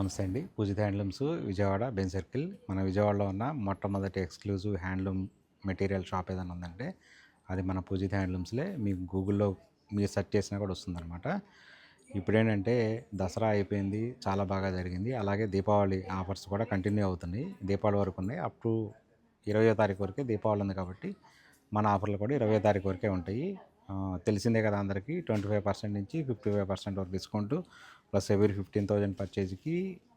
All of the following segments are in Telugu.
నమస్తే అండి. పూజిత హ్యాండ్లూమ్స్ విజయవాడ బెన్ సర్కిల్. మన విజయవాడలో ఉన్న మొట్టమొదటి ఎక్స్క్లూజివ్ హ్యాండ్లూమ్ మెటీరియల్ షాప్ ఏదైనా ఉందంటే అది మన పూజిత హ్యాండ్లూమ్స్లే. మీకు గూగుల్లో మీరు సెర్చ్ చేసినా కూడా వస్తుందన్నమాట. ఇప్పుడేంటంటే దసరా అయిపోయింది, చాలా బాగా జరిగింది. అలాగే దీపావళి ఆఫర్స్ కూడా కంటిన్యూ అవుతున్నాయి. దీపావళి వరకు ఉన్నాయి. అప్ టు 20వ తారీఖు వరకే దీపావళి ఉంది కాబట్టి మన ఆఫర్లు కూడా 20వ తారీఖు వరకే ఉంటాయి. తెలిసిందే కదా అందరికీ, 25% నుంచి 55% వరకు డిస్కౌంట్, ప్లస్ ఎవరీ 15,000 పర్చేజ్కి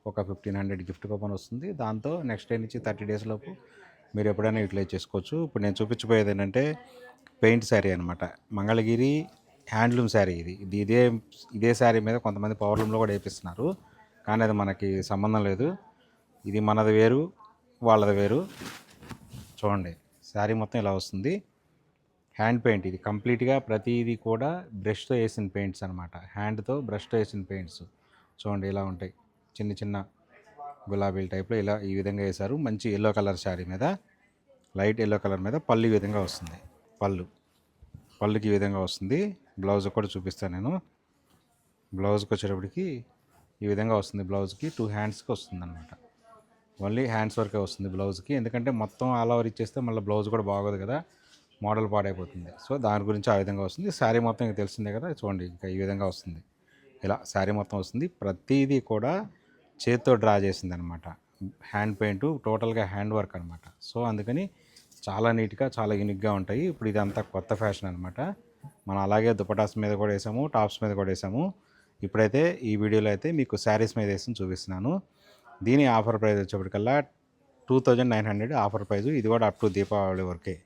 ఒక 1,500 గిఫ్ట్ కూపన్ వస్తుంది. దాంతో నెక్స్ట్ డే నుంచి 30 డేస్ లోపు మీరు ఎప్పుడైనా యూటిలైజ్ చేసుకోవచ్చు. ఇప్పుడు నేను చూపించబోయేది ఏంటంటే పెయింట్ శారీ అనమాట. మంగళగిరి హ్యాండ్లూమ్ శారీ. ఇదే శారీ మీద కొంతమంది పవర్లూమ్లో కూడా వేపిస్తున్నారు, కానీ అది మనకి సంబంధం లేదు. ఇది మనది వేరు, వాళ్ళది వేరు. చూడండి, శారీ మొత్తం ఇలా వస్తుంది. హ్యాండ్ పెయింట్ ఇది కంప్లీట్గా. ప్రతిదీ కూడా బ్రష్తో వేసిన పెయింట్స్ అనమాట. హ్యాండ్తో బ్రష్తో వేసిన పెయింట్స్ చూడండి ఇలా ఉంటాయి. చిన్న చిన్న గులాబీల టైప్లో ఇలా ఈ విధంగా వేశారు. మంచి ఎల్లో కలర్ శారీ మీద, లైట్ ఎల్లో కలర్ మీద పళ్ళు ఈ విధంగా వస్తుంది. పళ్ళుకి ఈ విధంగా వస్తుంది. బ్లౌజ్ కూడా చూపిస్తాను నేను. బ్లౌజ్కి వచ్చేటప్పటికి ఈ విధంగా వస్తుంది. బ్లౌజ్కి 2 హ్యాండ్స్కి వస్తుంది అనమాట. ఓన్లీ హ్యాండ్స్ వరకే వస్తుంది బ్లౌజ్కి. ఎందుకంటే మొత్తం ఆల్ ఓవర్ ఇచ్చేస్తే మళ్ళీ బ్లౌజ్ కూడా బాగోదు కదా, మోడల్ పాడైపోతుంది. సో దాని గురించి ఆ విధంగా వస్తుంది. శారీ మొత్తం ఇంకా తెలిసిందే కదా, చూడండి ఇంకా ఈ విధంగా వస్తుంది. ఇలా శారీ మొత్తం వస్తుంది. ప్రతిదీ కూడా చేత్తో డ్రా చేసింది అనమాట. హ్యాండ్ పెయింట్, టోటల్గా హ్యాండ్ వర్క్ అనమాట. సో అందుకని చాలా నీట్గా, చాలా యూనిక్గా ఉంటాయి. ఇప్పుడు ఇదంతా కొత్త ఫ్యాషన్ అనమాట. మనం అలాగే దుపటాస్ మీద కూడా వేసాము, టాప్స్ మీద కూడా వేసాము. ఇప్పుడైతే ఈ వీడియోలో అయితే మీకు శారీస్ మీద వేసి చూపిస్తున్నాను. దీని ఆఫర్ ప్రైస్ వచ్చేప్పటికల్లా 2,900 ఆఫర్ ప్రైజు. ఇది కూడా అప్ టు దీపావళి వరకే.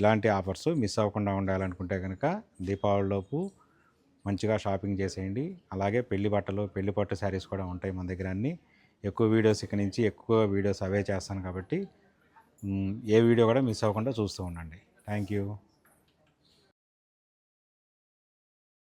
ఇలాంటి ఆఫర్స్ మిస్ అవ్వకుండా ఉండాలనుకుంటే కనుక దీపావళిలోపు మంచిగా షాపింగ్ చేసేయండి. అలాగే పెళ్లి బట్టలు, పెళ్లి పట్టు శారీస్ కూడా ఉంటాయి మన దగ్గర అన్నీ. ఎక్కువ వీడియోస్ ఇక నుంచి ఎక్కువ వీడియోస్ అవే చేస్తాను కాబట్టి ఏ వీడియో కూడా మిస్ అవ్వకుండా చూస్తూ ఉండండి. Thank you.